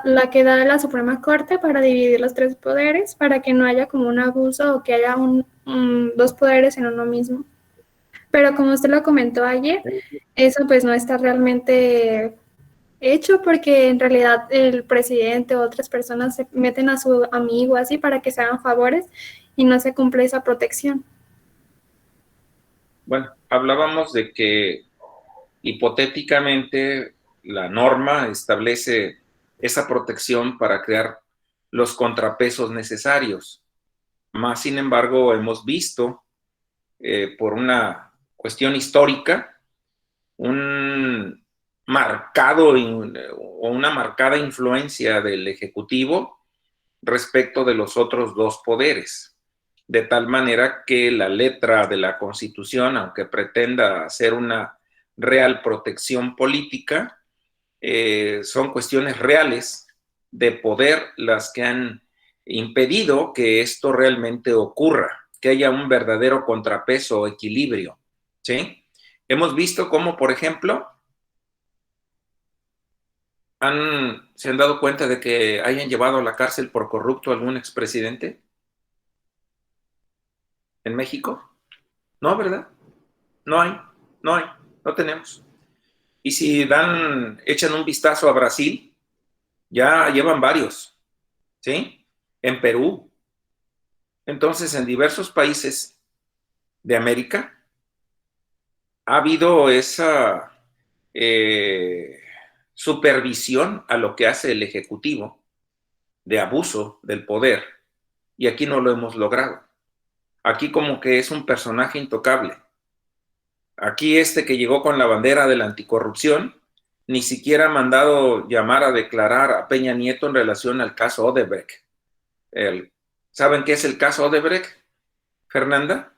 la que da la Suprema Corte para dividir los tres poderes, para que no haya como un abuso o que haya dos poderes en uno mismo. Pero como usted lo comentó ayer, eso pues no está realmente hecho porque en realidad el presidente o otras personas se meten a su amigo así para que se hagan favores y no se cumple esa protección. Bueno, hablábamos de que hipotéticamente la norma establece esa protección para crear los contrapesos necesarios. Más sin embargo, hemos visto por una cuestión histórica un marcado o una marcada influencia del Ejecutivo respecto de los otros dos poderes, de tal manera que la letra de la Constitución, aunque pretenda hacer una real protección política, son cuestiones reales de poder las que han impedido que esto realmente ocurra, que haya un verdadero contrapeso o equilibrio, ¿sí? Hemos visto cómo, por ejemplo, ¿se han dado cuenta de que hayan llevado a la cárcel por corrupto a algún expresidente en México? No, ¿verdad? No hay, no hay, no tenemos. Y si echan un vistazo a Brasil, ya llevan varios, ¿sí? En Perú. Entonces, en diversos países de América ha habido esa eh, supervisión a lo que hace el Ejecutivo de abuso del poder, y aquí no lo hemos logrado. Aquí como que es un personaje intocable. Aquí este que llegó con la bandera de la anticorrupción ni siquiera ha mandado llamar a declarar a Peña Nieto en relación al caso Odebrecht. ¿Saben qué es el caso Odebrecht, Fernanda?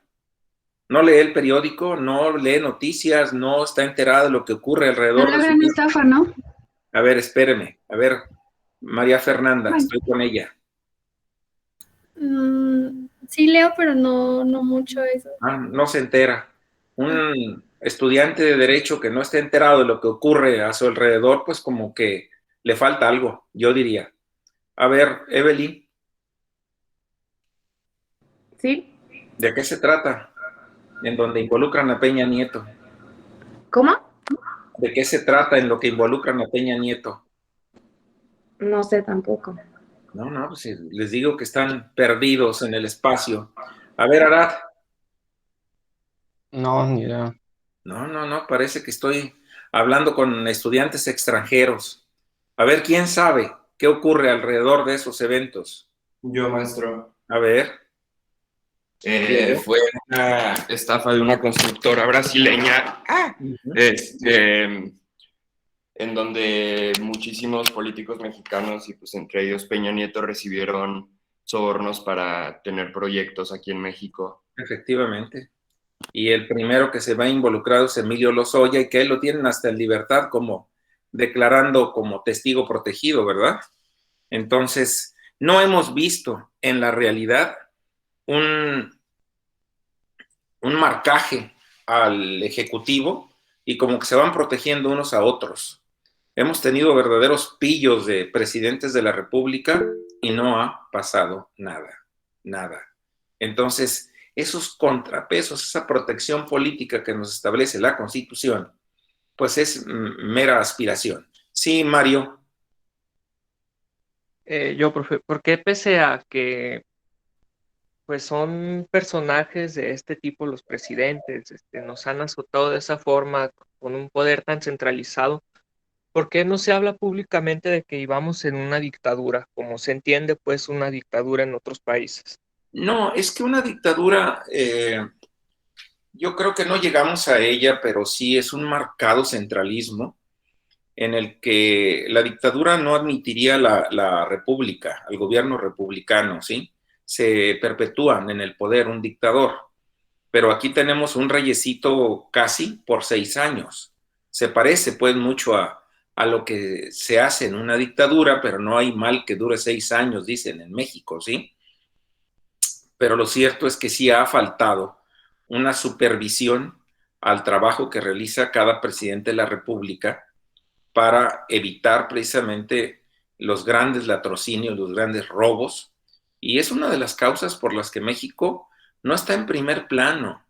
No lee el periódico, no lee noticias, no está enterada de lo que ocurre Es alrededor la de su gran vida. estafa, ¿no? A ver, espéreme. A ver, María Fernanda, Bueno, estoy con ella. Sí leo, pero no, no mucho eso. No se entera. Un estudiante de derecho que no esté enterado de lo que ocurre a su alrededor, pues como que le falta algo, yo diría. A ver, Evelyn, ¿sí? ¿de qué se trata? En donde involucran a Peña Nieto. ¿Cómo? ¿De qué se trata en lo que involucran a Peña Nieto? No sé tampoco. No, no, pues les digo que están perdidos en el espacio. A ver, Arad. No, ni idea. No, no, no, parece que estoy hablando con estudiantes extranjeros. A ver, ¿quién sabe qué ocurre alrededor de esos eventos? Yo, maestro. A ver. Fue una estafa de una constructora brasileña, en donde muchísimos políticos mexicanos y pues entre ellos Peña Nieto recibieron sobornos para tener proyectos aquí en México. Efectivamente. Y el primero que se va involucrado es Emilio Lozoya, y que él lo tienen hasta en libertad como declarando como testigo protegido, ¿verdad? Entonces, no hemos visto en la realidad un marcaje al Ejecutivo y como que se van protegiendo unos a otros. Hemos tenido verdaderos pillos de presidentes de la República y no ha pasado nada, nada. Entonces, esos contrapesos, esa protección política que nos establece la Constitución, pues es mera aspiración. Sí, Mario. Profe, ¿por qué pese a que pues son personajes de este tipo los presidentes, nos han azotado de esa forma con un poder tan centralizado? ¿Por qué no se habla públicamente de que íbamos en una dictadura, como se entiende pues una dictadura en otros países? No, es que una dictadura, yo creo que no llegamos a ella, pero sí es un marcado centralismo en el que la dictadura no admitiría la república, al gobierno republicano, ¿sí? Se perpetúan en el poder un dictador, pero aquí tenemos un reyesito casi por 6 años. Se parece pues mucho a lo que se hace en una dictadura, pero no hay mal que dure 6 años, dicen en México, ¿sí? Pero lo cierto es que sí ha faltado una supervisión al trabajo que realiza cada presidente de la República para evitar precisamente los grandes latrocinios, los grandes robos, y es una de las causas por las que México no está en primer plano,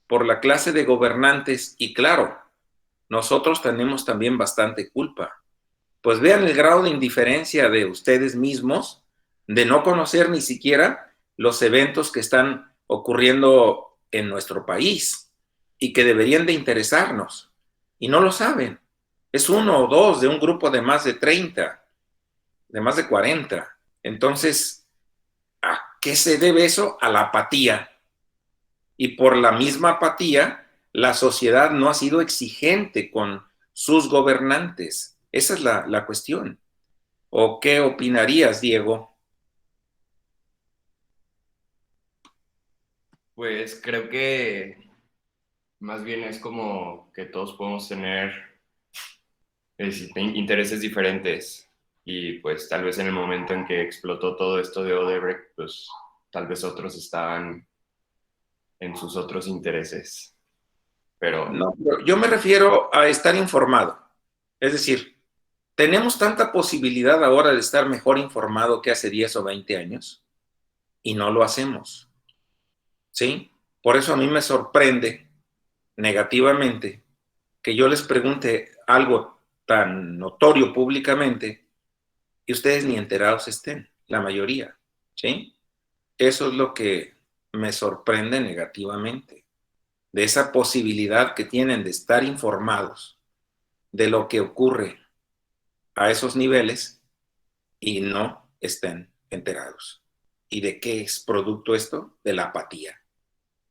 por la clase de gobernantes, y claro, nosotros tenemos también bastante culpa. Pues vean el grado de indiferencia de ustedes mismos, de no conocer ni siquiera los eventos que están ocurriendo en nuestro país y que deberían de interesarnos, y no lo saben. Es uno o dos de un grupo de más de 30, de más de 40. Entonces, ¿a qué se debe eso? A la apatía. Y por la misma apatía, la sociedad no ha sido exigente con sus gobernantes. Esa es la cuestión. ¿O qué opinarías, Diego? Pues creo que más bien es como que todos podemos tener intereses diferentes y pues tal vez en el momento en que explotó todo esto de Odebrecht, pues tal vez otros estaban en sus otros intereses, pero No, yo me refiero a estar informado. Es decir, tenemos tanta posibilidad ahora de estar mejor informado que hace 10 o 20 años y no lo hacemos. ¿Sí? Por eso a mí me sorprende negativamente que yo les pregunte algo tan notorio públicamente y ustedes ni enterados estén, la mayoría. ¿Sí? Eso es lo que me sorprende negativamente, de esa posibilidad que tienen de estar informados de lo que ocurre a esos niveles y no estén enterados. ¿Y de qué es producto esto? De la apatía,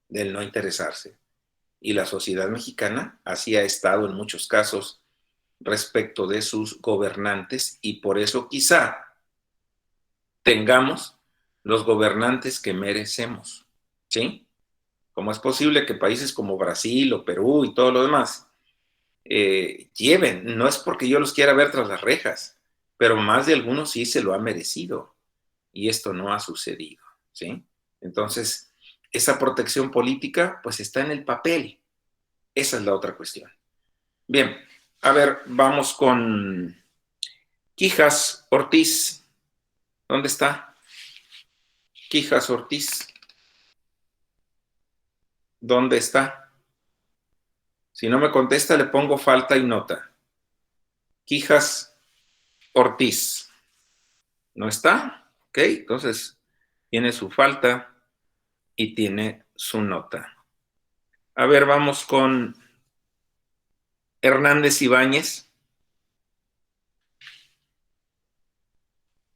del no interesarse. Y la sociedad mexicana así ha estado en muchos casos respecto de sus gobernantes y por eso quizá tengamos los gobernantes que merecemos, ¿sí? ¿Cómo es posible que países como Brasil o Perú y todo lo demás lleven? No es porque yo los quiera ver tras las rejas, pero más de algunos sí se lo ha merecido y esto no ha sucedido, ¿sí? Entonces, esa protección política pues está en el papel. Esa es la otra cuestión. Bien, a ver, vamos con Quijas Ortiz. ¿Dónde está? Quijas Ortiz. ¿Dónde está? Si no me contesta, le pongo falta y nota. Quijas Ortiz. ¿No está? Ok, entonces tiene su falta y tiene su nota. A ver, vamos con Hernández Ibáñez.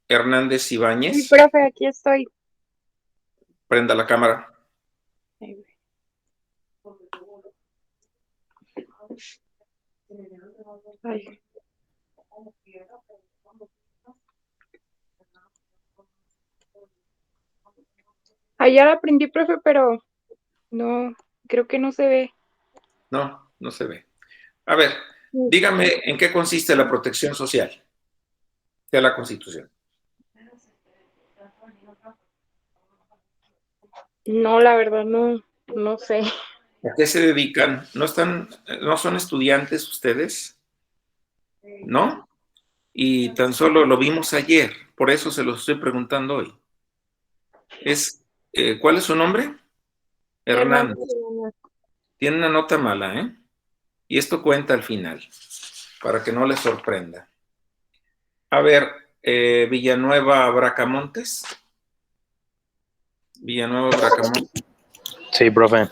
Hernández Ibáñez. Sí, profe, aquí estoy. Prenda la cámara. Ay. Ayer aprendí, profe, pero no, creo que no se ve. No, no se ve. A ver, dígame en qué consiste la protección social de la Constitución. No, la verdad, no sé. ¿A qué se dedican? ¿No son estudiantes ustedes? ¿No? Y tan solo lo vimos ayer, por eso se lo estoy preguntando hoy. ¿Cuál es su nombre? Hernández. Tiene una nota mala, ¿eh? Y esto cuenta al final, para que no les sorprenda. A ver, Villanueva Bracamontes. Villanueva Bracamontes. Sí, profe.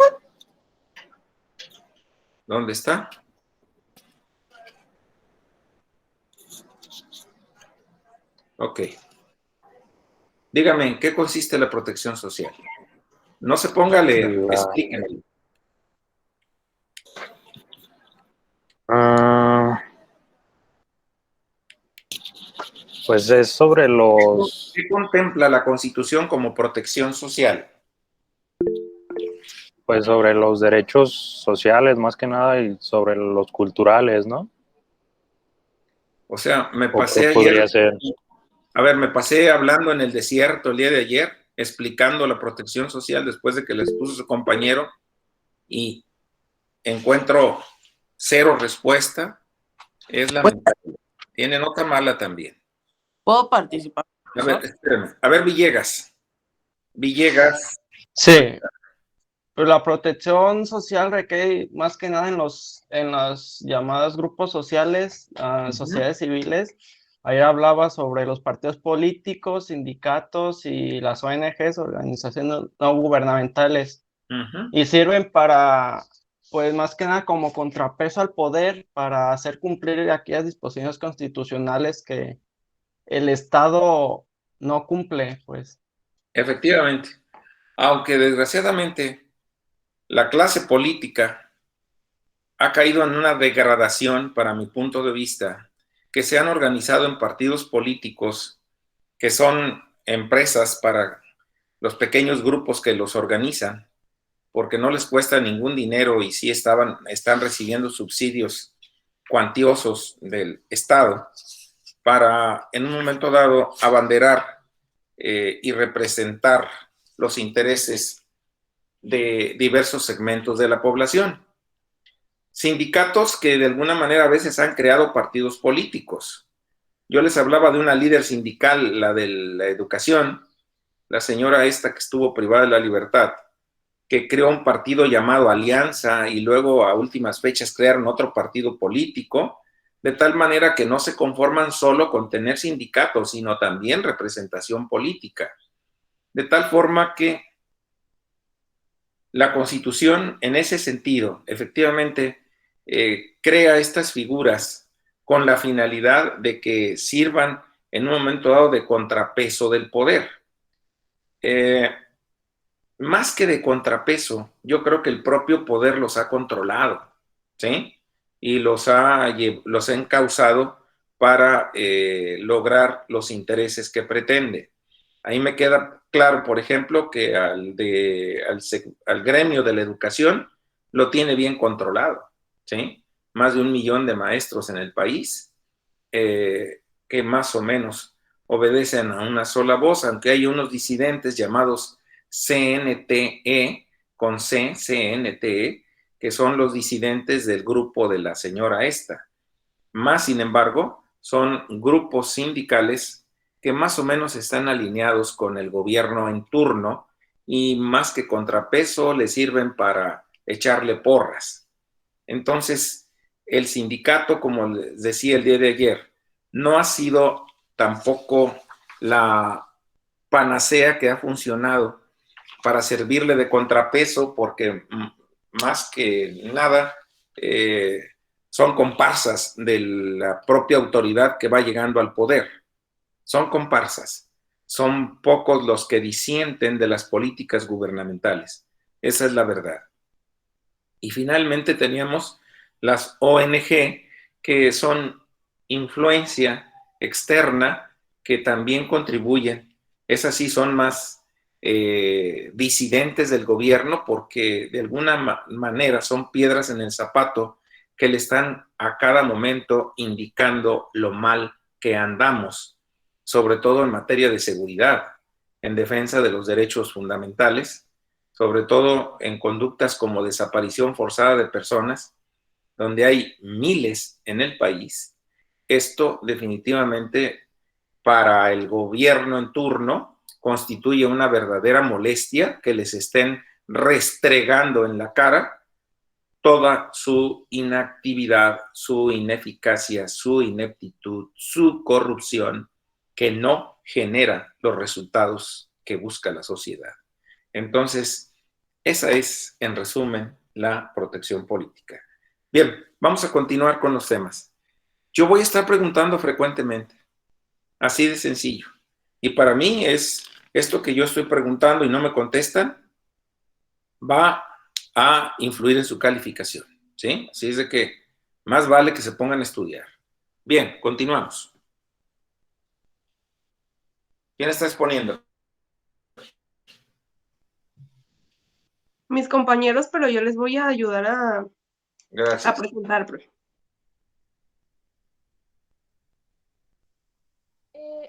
¿Dónde está? Ok. Dígame, ¿en qué consiste la protección social? No se ponga a leer, explíquenme. Pues es sobre los... ¿Qué contempla la Constitución como protección social? Pues sobre los derechos sociales, más que nada, y sobre los culturales, ¿no? O sea, me ¿O pasé qué ayer... podría ser? A ver, me pasé hablando en el desierto el día de ayer, explicando la protección social después de que les puso su compañero y encuentro cero respuesta. Es lamentable. Tiene nota mala también. ¿Puedo participar, A ver, profesor? espérame. A ver, Villegas. Villegas. Sí, pero la protección social recae más que nada en las llamadas grupos sociales, sociedades civiles. Ayer hablaba sobre los partidos políticos, sindicatos y las ONGs, organizaciones no gubernamentales, Ujú. y sirven para, pues más que nada como contrapeso al poder, para hacer cumplir aquellas disposiciones constitucionales que el Estado no cumple, pues. Efectivamente. Aunque desgraciadamente la clase política ha caído en una degradación, para mi punto de vista, que se han organizado en partidos políticos que son empresas para los pequeños grupos que los organizan, porque no les cuesta ningún dinero y sí están recibiendo subsidios cuantiosos del Estado para, en un momento dado, abanderar y representar los intereses de diversos segmentos de la población. Sindicatos que de alguna manera a veces han creado partidos políticos. Yo les hablaba de una líder sindical, la de la educación, la señora esta que estuvo privada de la libertad, que creó un partido llamado Alianza y luego a últimas fechas crearon otro partido político, de tal manera que no se conforman solo con tener sindicatos, sino también representación política. De tal forma que la Constitución, en ese sentido, efectivamente, crea estas figuras con la finalidad de que sirvan en un momento dado de contrapeso del poder. Más que de contrapeso, yo creo que el propio poder los ha controlado, ¿sí? Y los ha encauzado para lograr los intereses que pretende. Ahí me queda claro, por ejemplo, que al gremio de la educación lo tiene bien controlado, ¿sí? Más de 1 millón de maestros en el país que más o menos obedecen a una sola voz, aunque hay unos disidentes llamados CNTE, con C, CNTE, que son los disidentes del grupo de la señora esta. Más, sin embargo, son grupos sindicales que más o menos están alineados con el gobierno en turno y más que contrapeso le sirven para echarle porras. Entonces, el sindicato, como les decía el día de ayer, no ha sido tampoco la panacea que ha funcionado para servirle de contrapeso, porque más que nada son comparsas de la propia autoridad que va llegando al poder. Son comparsas. Son pocos los que disienten de las políticas gubernamentales. Esa es la verdad. Y finalmente teníamos las ONG, que son influencia externa, que también contribuyen. Esas sí son más disidentes del gobierno, porque de alguna manera son piedras en el zapato que le están a cada momento indicando lo mal que andamos, sobre todo en materia de seguridad, en defensa de los derechos fundamentales, sobre todo en conductas como desaparición forzada de personas, donde hay miles en el país. Esto definitivamente para el gobierno en turno constituye una verdadera molestia que les estén restregando en la cara toda su inactividad, su ineficacia, su ineptitud, su corrupción, que no genera los resultados que busca la sociedad. Entonces, esa es, en resumen, la protección política. Bien, vamos a continuar con los temas. Yo voy a estar preguntando frecuentemente, así de sencillo. Y para mí es esto que yo estoy preguntando y no me contestan, va a influir en su calificación, ¿sí? Así es de que más vale que se pongan a estudiar. Bien, continuamos. ¿Quién está exponiendo? Mis compañeros, pero yo les voy a ayudar a Gracias. presentar, profe.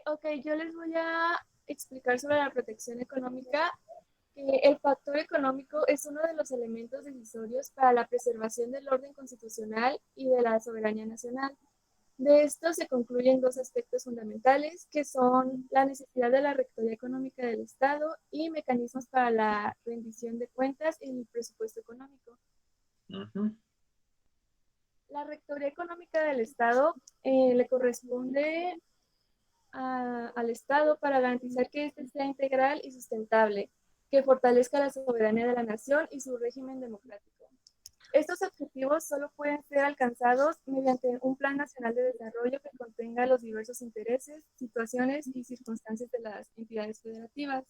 Ok, yo les voy a explicar sobre la protección económica. El factor económico es uno de los elementos decisorios para la preservación del orden constitucional y de la soberanía nacional. De esto se concluyen dos aspectos fundamentales, que son la necesidad de la rectoría económica del Estado y mecanismos para la rendición de cuentas y el presupuesto económico. Ujú. La rectoría económica del Estado le corresponde al Estado para garantizar que éste sea integral y sustentable, que fortalezca la soberanía de la nación y su régimen democrático. Estos objetivos solo pueden ser alcanzados mediante un plan nacional de desarrollo que contenga los diversos intereses, situaciones y circunstancias de las entidades federativas.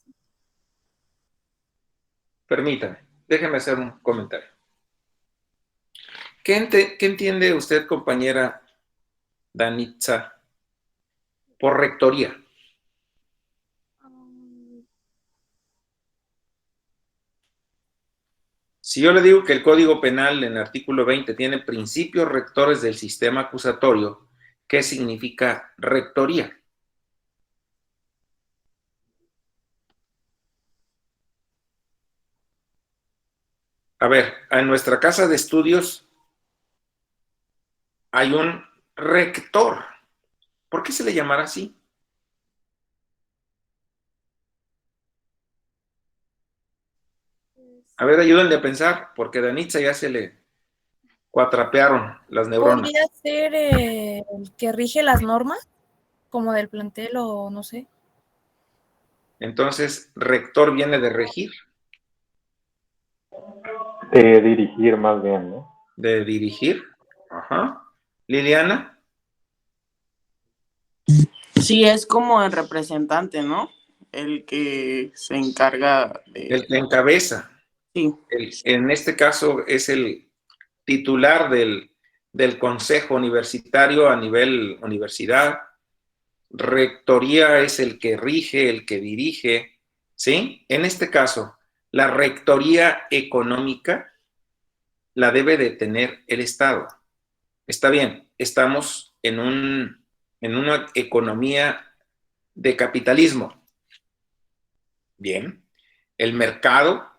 Permítame, déjeme hacer un comentario. ¿Qué entiende usted, compañera Danitza, por rectoría? Si yo le digo que el Código Penal en el artículo 20 tiene principios rectores del sistema acusatorio, ¿qué significa rectoría? A ver, en nuestra casa de estudios hay un rector. ¿Por qué se le llamará así? A ver, ayúdenle a pensar, porque a Danitza ya se le cuatrapearon las neuronas. ¿Podría ser el que rige las normas, como del plantel o no sé? Entonces, rector viene de regir, De dirigir más bien, ¿no? de dirigir. Ajá. Liliana, Sí, es como el representante, ¿no? El que se encarga el de... que encabeza. Sí, En este caso es el titular del consejo universitario a nivel universidad. Rectoría es el que rige, el que dirige, ¿sí? En este caso, la rectoría económica la debe de tener el Estado. Está bien, estamos en una economía de capitalismo. Bien, el mercado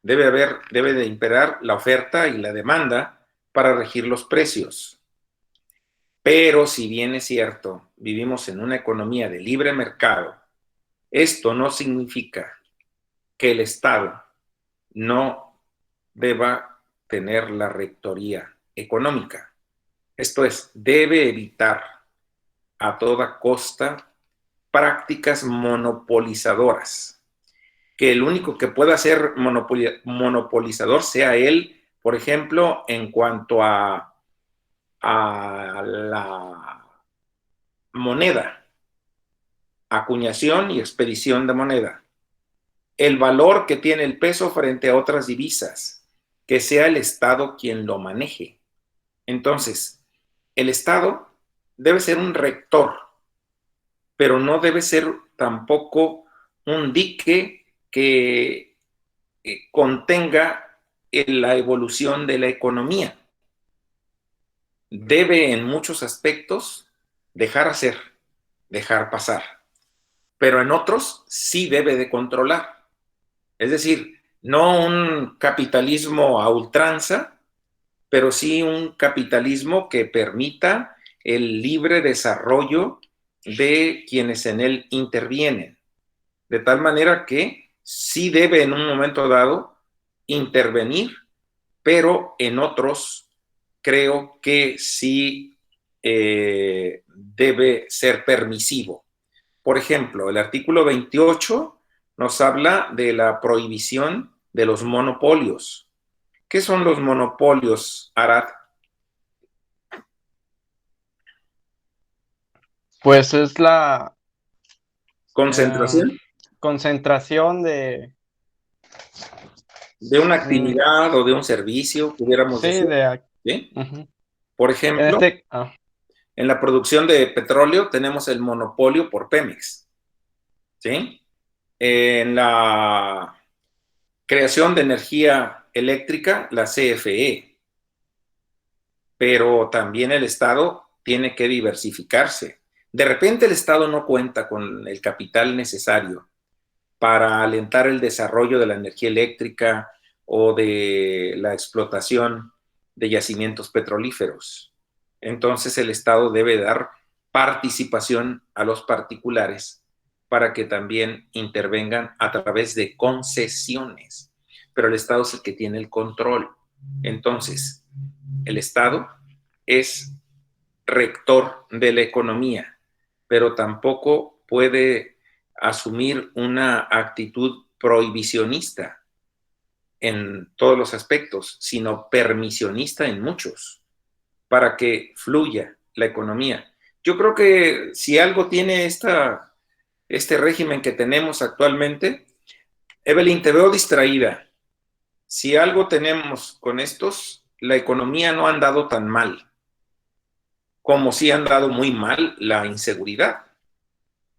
debe de imperar la oferta y la demanda para regir los precios. Pero si bien es cierto, vivimos en una economía de libre mercado, esto no significa que el Estado no deba tener la rectoría económica. Esto es, debe evitar a toda costa prácticas monopolizadoras, que el único que pueda ser monopolizador sea él, por ejemplo, en cuanto a la moneda, acuñación y expedición de moneda, el valor que tiene el peso frente a otras divisas, que sea el Estado quien lo maneje. Entonces, el Estado debe ser un rector, pero no debe ser tampoco un dique que contenga la evolución de la economía. Debe en muchos aspectos dejar hacer, dejar pasar, pero en otros sí debe de controlar. Es decir, no un capitalismo a ultranza, pero sí un capitalismo que permita el libre desarrollo de quienes en él intervienen, de tal manera que sí debe en un momento dado intervenir, pero en otros creo que sí debe ser permisivo. Por ejemplo, el artículo 28 nos habla de la prohibición de los monopolios. ¿Qué son los monopolios, Arad? Pues es la Concentración concentración de una actividad o de un servicio, pudiéramos sí, decir. ¿Sí? uh-huh. Por En ejemplo, en la producción de petróleo tenemos el monopolio por Pemex. ¿Sí? En la creación de energía eléctrica, la CFE. Pero también el Estado tiene que diversificarse. De repente el Estado no cuenta con el capital necesario para alentar el desarrollo de la energía eléctrica o de la explotación de yacimientos petrolíferos. entonces el Estado debe dar participación a los particulares para que también intervengan a través de concesiones. Pero el Estado es el que tiene el control. Entonces, el Estado es rector de la economía, pero tampoco puede asumir una actitud prohibicionista en todos los aspectos, sino permisionista en muchos, para que fluya la economía. Yo creo que si algo tiene este régimen que tenemos actualmente, Evelyn, te veo distraída. Si algo tenemos con estos, la economía no ha andado tan mal, como sí ha andado muy mal la inseguridad,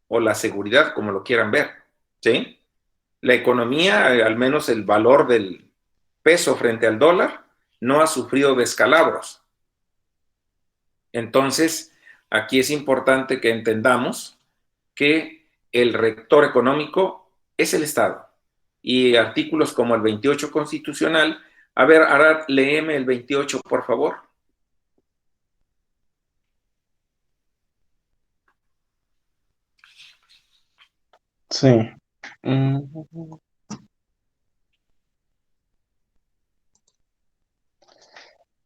o la seguridad, como lo quieran ver, ¿sí? La economía, al menos el valor del peso frente al dólar, no ha sufrido descalabros. Entonces, aquí es importante que entendamos que el rector económico es el Estado. Y artículos como el 28 constitucional, a ver, Arad, léeme el 28, por favor. Sí.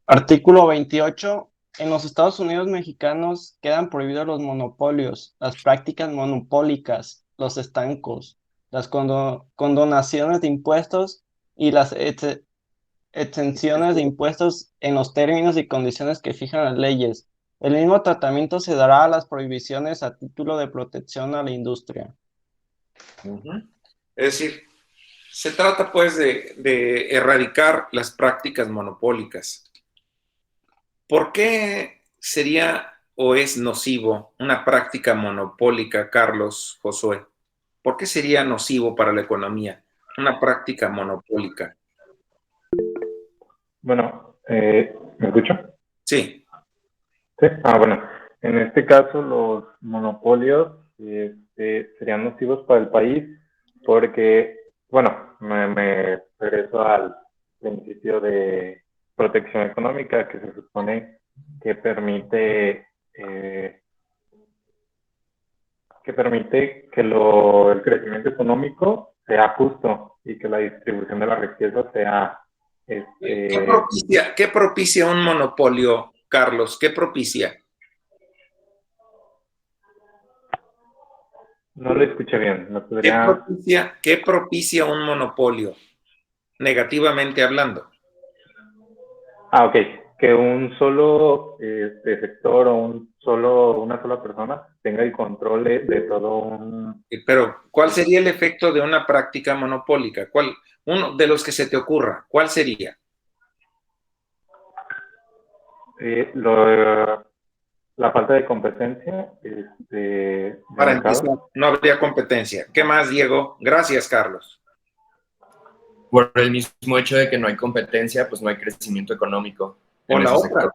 Artículo 28. En los Estados Unidos mexicanos quedan prohibidos los monopolios, las prácticas monopólicas, los estancos, las condonaciones de impuestos y las exenciones de impuestos en los términos y condiciones que fijan las leyes. El mismo tratamiento se dará a las prohibiciones a título de protección a la industria. Es decir, se trata pues de erradicar las prácticas monopólicas. ¿Por qué sería o es nocivo una práctica monopólica, Carlos, Josué? ¿Por qué sería nocivo para la economía una práctica monopólica? Bueno, ¿me escucho? Sí. Sí. Bueno, en este caso los monopolios serían nocivos para el país porque, bueno, me regreso al principio de protección económica que se supone que permite que el crecimiento económico sea justo y que la distribución de la riqueza sea... ¿Qué propicia un monopolio, Carlos? ¿Qué propicia? No lo escuché bien. ¿Me podría... ¿Qué propicia un monopolio? Negativamente hablando. Ok. Que un solo sector o una sola persona tenga el control de todo un... Pero, ¿cuál sería el efecto de una práctica monopólica? Uno de los que se te ocurra, ¿cuál sería? La falta de competencia. Para empezar, no habría competencia. ¿Qué más, Diego? Gracias, Carlos. Por el mismo hecho de que no hay competencia, pues no hay crecimiento económico. O la otra,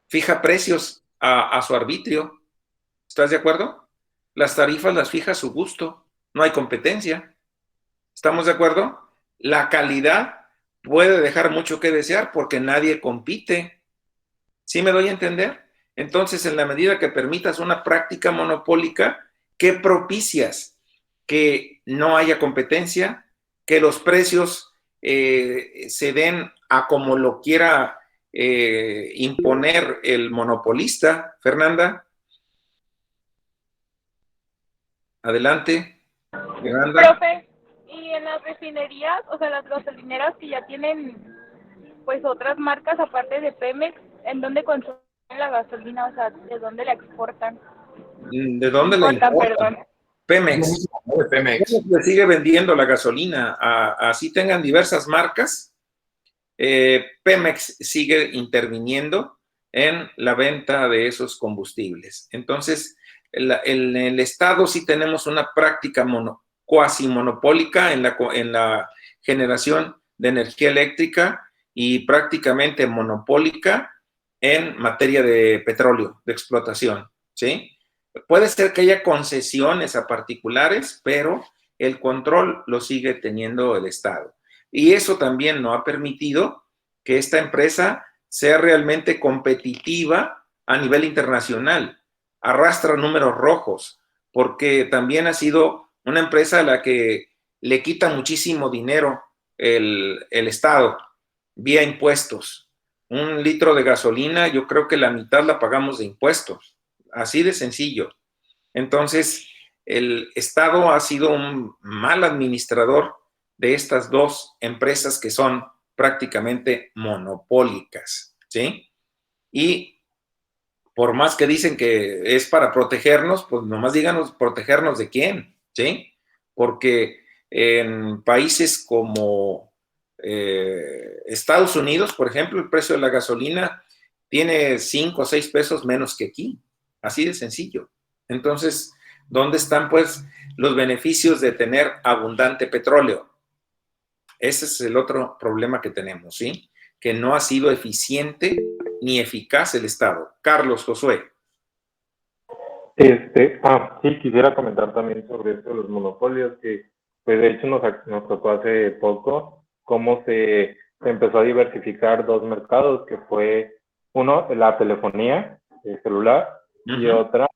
fija precios a su arbitrio. ¿Estás de acuerdo? Las tarifas las fija a su gusto. No hay competencia. ¿Estamos de acuerdo? La calidad puede dejar mucho que desear porque nadie compite. ¿Sí me doy a entender? Entonces, en la medida que permitas una práctica monopólica, ¿qué propicias? Que no haya competencia, que los precios se den a como lo quiera imponer el monopolista. Fernanda. Adelante. Fernanda. Profe, y en las refinerías, o sea, las gasolineras que ya tienen pues otras marcas aparte de Pemex, ¿en dónde consumen la gasolina? O sea, ¿de dónde la exportan? ¿De dónde la importan? Pemex. Pemex le sigue vendiendo la gasolina, así tengan diversas marcas. Pemex sigue interviniendo en la venta de esos combustibles. Entonces, en el Estado sí tenemos una práctica cuasi monopólica en la generación de energía eléctrica y prácticamente monopólica en materia de petróleo, de explotación, ¿sí? Puede ser que haya concesiones a particulares, pero el control lo sigue teniendo el Estado. Y eso también no ha permitido que esta empresa sea realmente competitiva a nivel internacional, arrastra números rojos, porque también ha sido una empresa a la que le quita muchísimo dinero el Estado vía impuestos. Un litro de gasolina, yo creo que la mitad la pagamos de impuestos, así de sencillo. Entonces, el Estado ha sido un mal administrador de estas dos empresas que son prácticamente monopólicas, ¿sí? Y por más que dicen que es para protegernos, pues nomás díganos protegernos de quién, ¿sí? Porque en países como Estados Unidos, por ejemplo, el precio de la gasolina tiene 5 o 6 pesos menos que aquí, así de sencillo. Entonces, ¿dónde están pues los beneficios de tener abundante petróleo? Ese es el otro problema que tenemos, ¿sí? Que no ha sido eficiente ni eficaz el Estado. Carlos, Josué. Sí, quisiera comentar también sobre esto de los monopolios, que pues de hecho nos tocó hace poco cómo se empezó a diversificar dos mercados, que fue uno, la telefonía celular, y otra,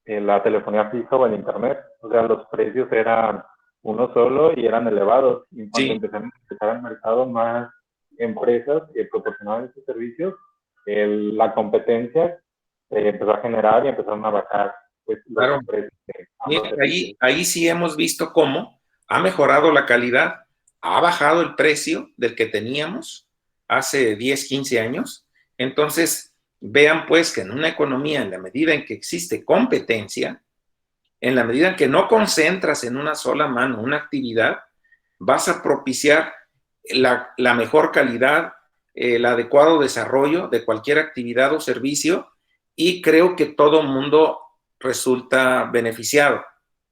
la telefonía fija o el internet. O sea, los precios eran uno solo y eran elevados. Y cuando empezamos a empezar al mercado, más empresas que proporcionaban estos servicios, la competencia empezó a generar y empezaron a bajar pues, claro. los precios. Ahí sí hemos visto cómo ha mejorado la calidad, ha bajado el precio del que teníamos hace 10, 15 años. Entonces, vean pues que en una economía, en la medida en que existe competencia, en la medida en que no concentras en una sola mano una actividad, vas a propiciar la mejor calidad, el adecuado desarrollo de cualquier actividad o servicio, y creo que todo mundo resulta beneficiado,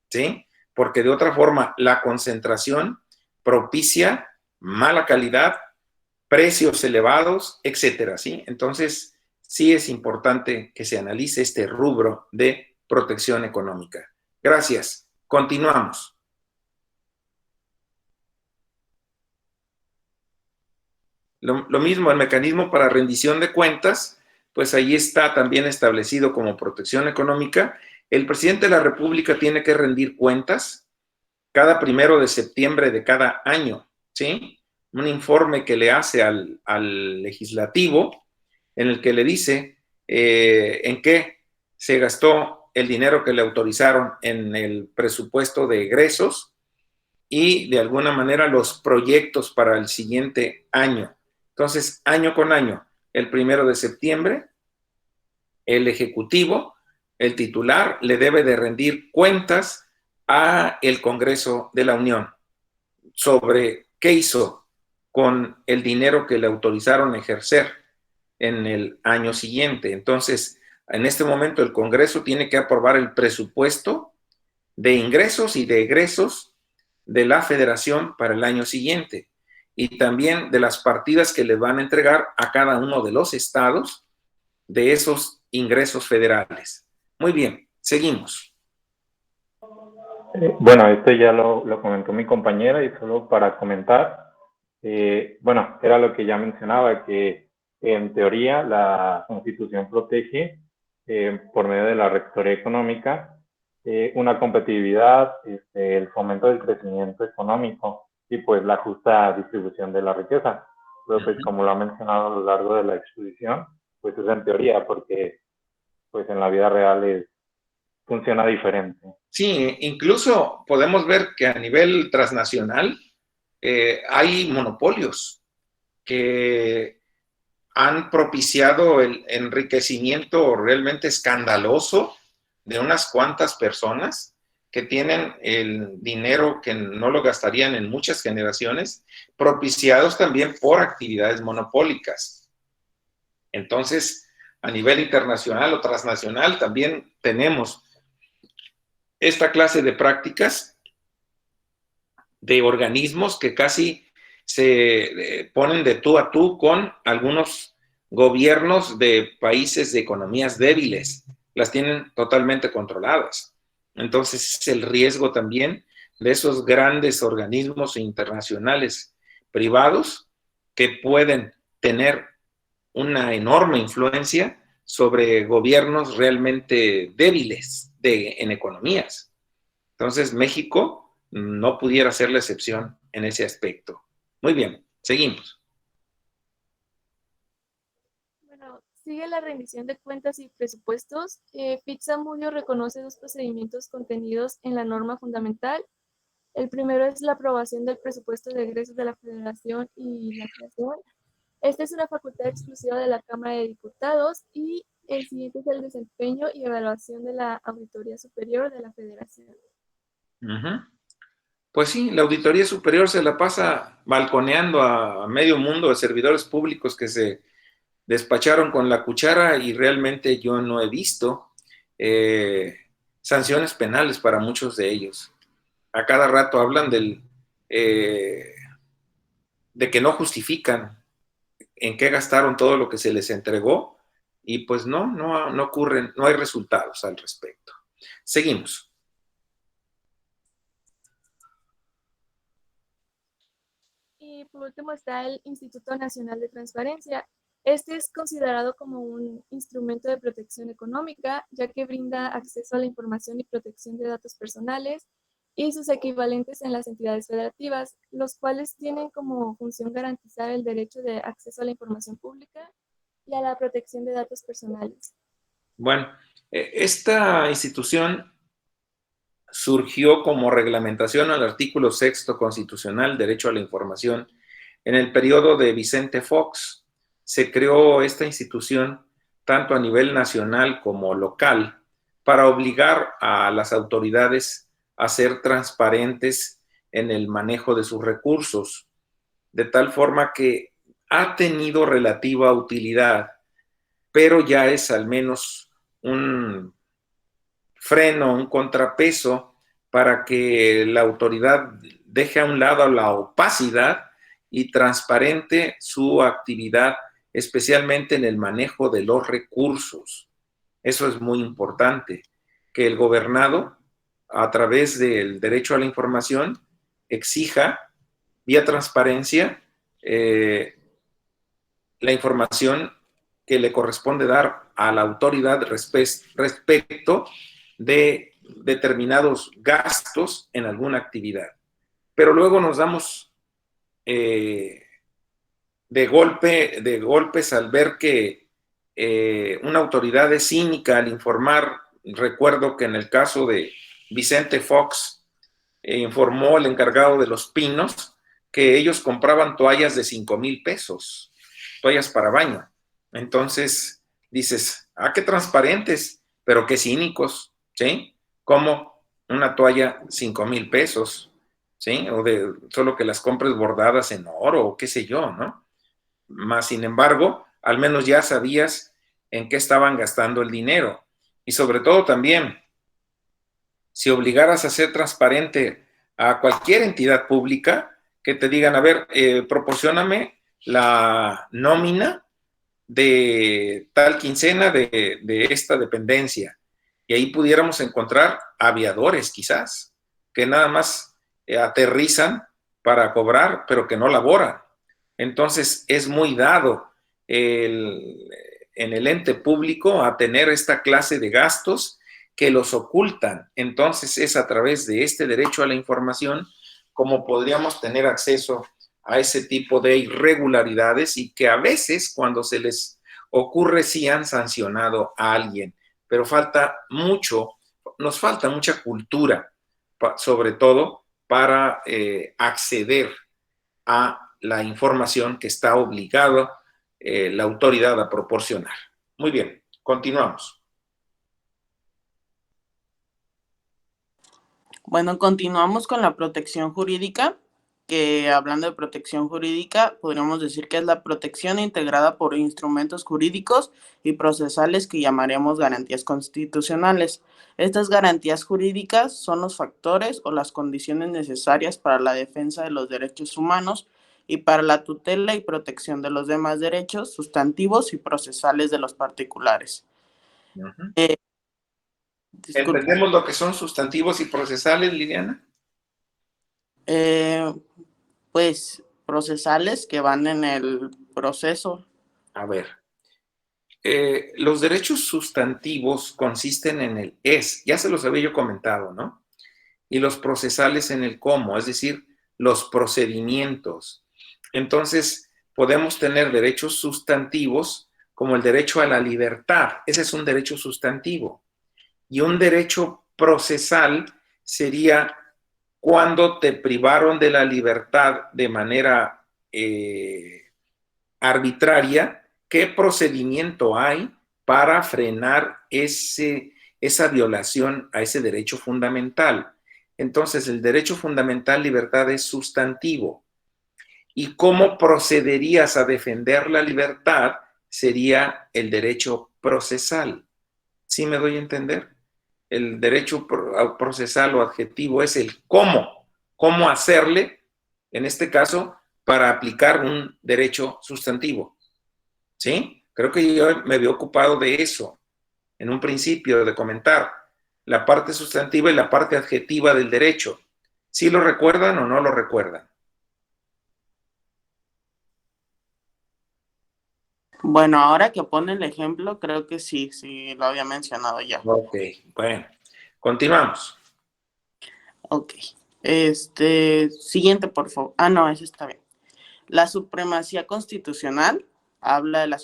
¿sí? Porque de otra forma la concentración propicia mala calidad, precios elevados, etcétera, ¿sí? Entonces, sí es importante que se analice este rubro de protección económica. Gracias. Continuamos. Lo mismo, el mecanismo para rendición de cuentas, pues ahí está también establecido como protección económica. El presidente de la República tiene que rendir cuentas cada 1 de septiembre de cada año, ¿sí? Un informe que le hace al legislativo en el que le dice en qué se gastó el dinero que le autorizaron en el presupuesto de egresos y de alguna manera los proyectos para el siguiente año. Entonces, año con año, el 1 de septiembre, el Ejecutivo, el titular, le debe de rendir cuentas a el Congreso de la Unión sobre qué hizo con el dinero que le autorizaron ejercer en el año siguiente. Entonces, en este momento el Congreso tiene que aprobar el presupuesto de ingresos y de egresos de la Federación para el año siguiente, y también de las partidas que le van a entregar a cada uno de los estados de esos ingresos federales. Muy bien, seguimos. Bueno, esto ya lo comentó mi compañera, y solo para comentar, bueno, era lo que ya mencionaba, que en teoría la Constitución protege por medio de la Rectoría Económica una competitividad, el fomento del crecimiento económico y pues la justa distribución de la riqueza. Pero pues como lo ha mencionado a lo largo de la exposición, pues es en teoría, porque pues en la vida real funciona diferente. Sí, incluso podemos ver que a nivel transnacional hay monopolios que han propiciado el enriquecimiento realmente escandaloso de unas cuantas personas que tienen el dinero que no lo gastarían en muchas generaciones, propiciados también por actividades monopólicas. Entonces, a nivel internacional o transnacional también tenemos esta clase de prácticas de organismos que casi se ponen de tú a tú con algunos gobiernos de países de economías débiles, las tienen totalmente controladas. Entonces es el riesgo también de esos grandes organismos internacionales privados que pueden tener una enorme influencia sobre gobiernos realmente débiles en economías. Entonces, México no pudiera ser la excepción en ese aspecto. Muy bien, seguimos. Bueno, sigue la rendición de cuentas y presupuestos. Fitzamulio reconoce dos procedimientos contenidos en la norma fundamental. El primero es la aprobación del presupuesto de egresos de la Federación y la creación. Esta es una facultad exclusiva de la Cámara de Diputados y el siguiente es el desempeño y evaluación de la Auditoría Superior de la Federación. Pues sí, la Auditoría Superior se la pasa balconeando a medio mundo de servidores públicos que se despacharon con la cuchara y realmente yo no he visto sanciones penales para muchos de ellos. A cada rato hablan de que no justifican en qué gastaron todo lo que se les entregó y pues no ocurren, no hay resultados al respecto. Seguimos. Y por último está el Instituto Nacional de Transparencia. Este es considerado como un instrumento de protección económica, ya que brinda acceso a la información y protección de datos personales y sus equivalentes en las entidades federativas, los cuales tienen como función garantizar el derecho de acceso a la información pública y a la protección de datos personales. Bueno, esta institución surgió como reglamentación al artículo 6º constitucional, derecho a la información, en el periodo de Vicente Fox. Se creó esta institución tanto a nivel nacional como local para obligar a las autoridades a ser transparentes en el manejo de sus recursos, de tal forma que ha tenido relativa utilidad, pero ya es al menos un freno, un contrapeso para que la autoridad deje a un lado la opacidad y transparente su actividad, especialmente en el manejo de los recursos. Eso es muy importante, que el gobernado, a través del derecho a la información, exija vía transparencia la información que le corresponde dar a la autoridad respecto de determinados gastos en alguna actividad. Pero luego nos damos de golpes al ver que una autoridad es cínica al informar. Recuerdo que en el caso de Vicente Fox, informó el encargado de Los Pinos que ellos compraban toallas de 5,000 pesos, toallas para baño. Entonces dices, qué transparentes, pero qué cínicos, ¿sí? Como una toalla 5,000 pesos, ¿sí? O solo que las compres bordadas en oro o qué sé yo, ¿no? Más sin embargo, al menos ya sabías en qué estaban gastando el dinero. Y sobre todo también, si obligaras a ser transparente a cualquier entidad pública, que te digan, a ver, proporcióname la nómina de tal quincena de esta dependencia. Y ahí pudiéramos encontrar aviadores quizás, que nada más aterrizan para cobrar, pero que no laboran. Entonces es muy dado en el ente público a tener esta clase de gastos que los ocultan. Entonces es a través de este derecho a la información como podríamos tener acceso a ese tipo de irregularidades y que a veces cuando se les ocurre sí han sancionado a alguien, pero nos falta mucha cultura, sobre todo para acceder a la información que está obligada la autoridad a proporcionar. Muy bien, continuamos. Bueno, continuamos con la protección jurídica, que hablando de protección jurídica, podríamos decir que es la protección integrada por instrumentos jurídicos y procesales que llamaremos garantías constitucionales. Estas garantías jurídicas son los factores o las condiciones necesarias para la defensa de los derechos humanos y para la tutela y protección de los demás derechos sustantivos y procesales de los particulares. ¿Entendemos lo que son sustantivos y procesales, Liliana? Pues procesales que van en el proceso. A ver, los derechos sustantivos consisten en el es, ya se los había yo comentado, ¿no? Y los procesales en el cómo, es decir, los procedimientos. Entonces, podemos tener derechos sustantivos como el derecho a la libertad, ese es un derecho sustantivo. Y un derecho procesal sería cuando te privaron de la libertad de manera arbitraria, ¿qué procedimiento hay para frenar esa violación a ese derecho fundamental? Entonces, el derecho fundamental, libertad, es sustantivo. ¿Y cómo procederías a defender la libertad? Sería el derecho procesal. ¿Sí me doy a entender? El derecho procesal o adjetivo es el cómo hacerle, en este caso, para aplicar un derecho sustantivo. ¿Sí? Creo que yo me había ocupado de eso en un principio, de comentar la parte sustantiva y la parte adjetiva del derecho. ¿Sí lo recuerdan o no lo recuerdan? Bueno, ahora que pone el ejemplo, creo que sí lo había mencionado ya. Ok, bueno, continuamos. Ok. Siguiente, por favor. Ah, no, ese está bien. La supremacía constitucional habla de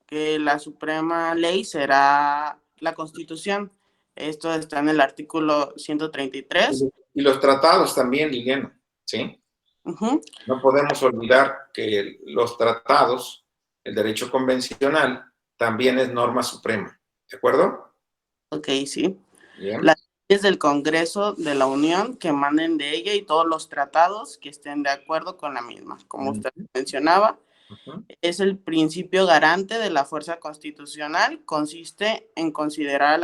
que la suprema ley será la Constitución. Esto está en el artículo 133. Y los tratados también, Liliana, ¿sí? No podemos olvidar que los tratados, el derecho convencional, también es norma suprema, ¿de acuerdo? Ok, sí. Bien. Las leyes del Congreso de la Unión que emanen de ella y todos los tratados que estén de acuerdo con la misma. Como usted mencionaba, es el principio garante de la fuerza constitucional. Consiste en considerar a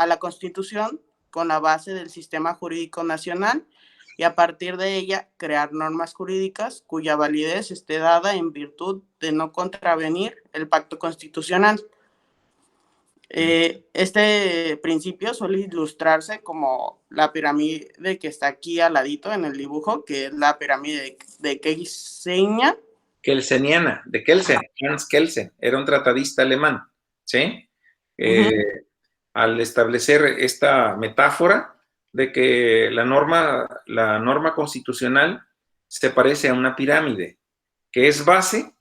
la Constitución con la base del sistema jurídico nacional y a partir de ella crear normas jurídicas cuya validez esté dada en virtud de no contravenir el pacto constitucional. Este principio suele ilustrarse como la pirámide que está aquí al ladito en el dibujo, que es la pirámide de Kelsenia. Kelseniana, de Kelsen, Hans Kelsen, era un tratadista alemán, ¿sí? Al establecer esta metáfora de que la norma constitucional se parece a una pirámide, que es base,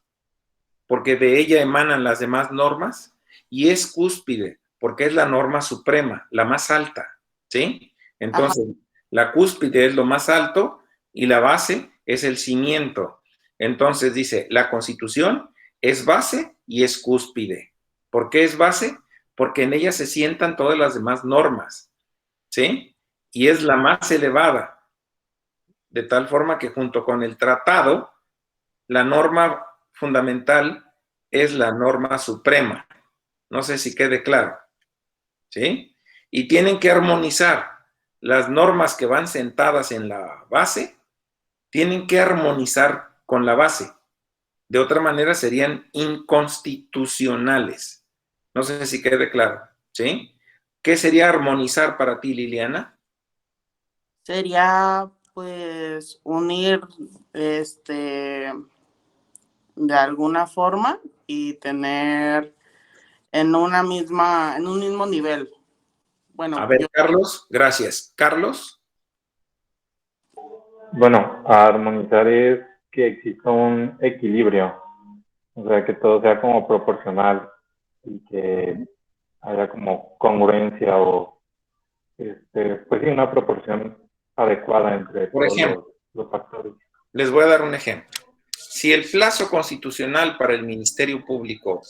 porque de ella emanan las demás normas, y es cúspide, porque es la norma suprema, la más alta, ¿sí? Entonces, la cúspide es lo más alto y la base es el cimiento. Entonces dice, la Constitución es base y es cúspide. ¿Por qué es base? Porque en ella se sientan todas las demás normas, ¿sí? Y es la más elevada, de tal forma que junto con el tratado, la norma fundamental es la norma suprema. No sé si quede claro, ¿sí? Y tienen que armonizar las normas que van sentadas en la base, tienen que armonizar con la base. De otra manera serían inconstitucionales. No sé si quede claro, ¿sí? ¿Qué sería armonizar para ti, Liliana? Sería, pues, unir, de alguna forma y tener en un mismo nivel. Bueno, a ver, Carlos, gracias. Carlos. Bueno, armonizar es que exista un equilibrio, o sea, que todo sea como proporcional y que haya como congruencia o, pues sí, una proporción adecuada entre Por todos ejemplo, los factores. Les voy a dar un ejemplo. Si el plazo constitucional para el Ministerio Público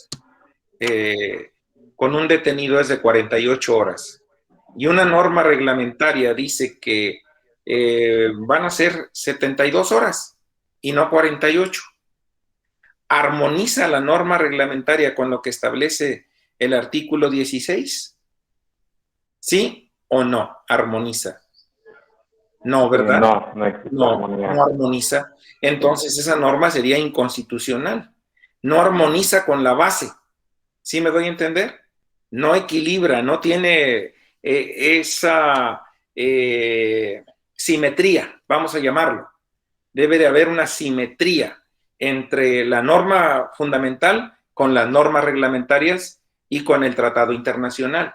con un detenido es de 48 horas y una norma reglamentaria dice que van a ser 72 horas y no 48, ¿armoniza la norma reglamentaria con lo que establece el artículo 16? ¿Sí o no armoniza? No, ¿verdad? No armoniza. Entonces esa norma sería inconstitucional. No armoniza con la base. ¿Sí me doy a entender? No equilibra, no tiene esa simetría, vamos a llamarlo. Debe de haber una simetría entre la norma fundamental con las normas reglamentarias y con el tratado internacional.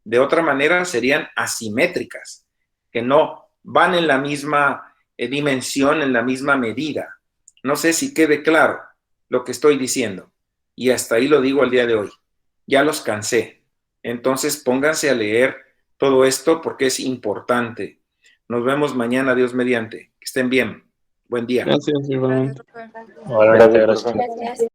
De otra manera serían asimétricas, que no van en la misma dimensión, en la misma medida. No sé si quede claro lo que estoy diciendo. Y hasta ahí lo digo al día de hoy. Ya los cansé. Entonces pónganse a leer todo esto porque es importante. Nos vemos mañana, Dios mediante. Que estén bien. Buen día. Gracias, igualmente. Igualmente, gracias. Gracias.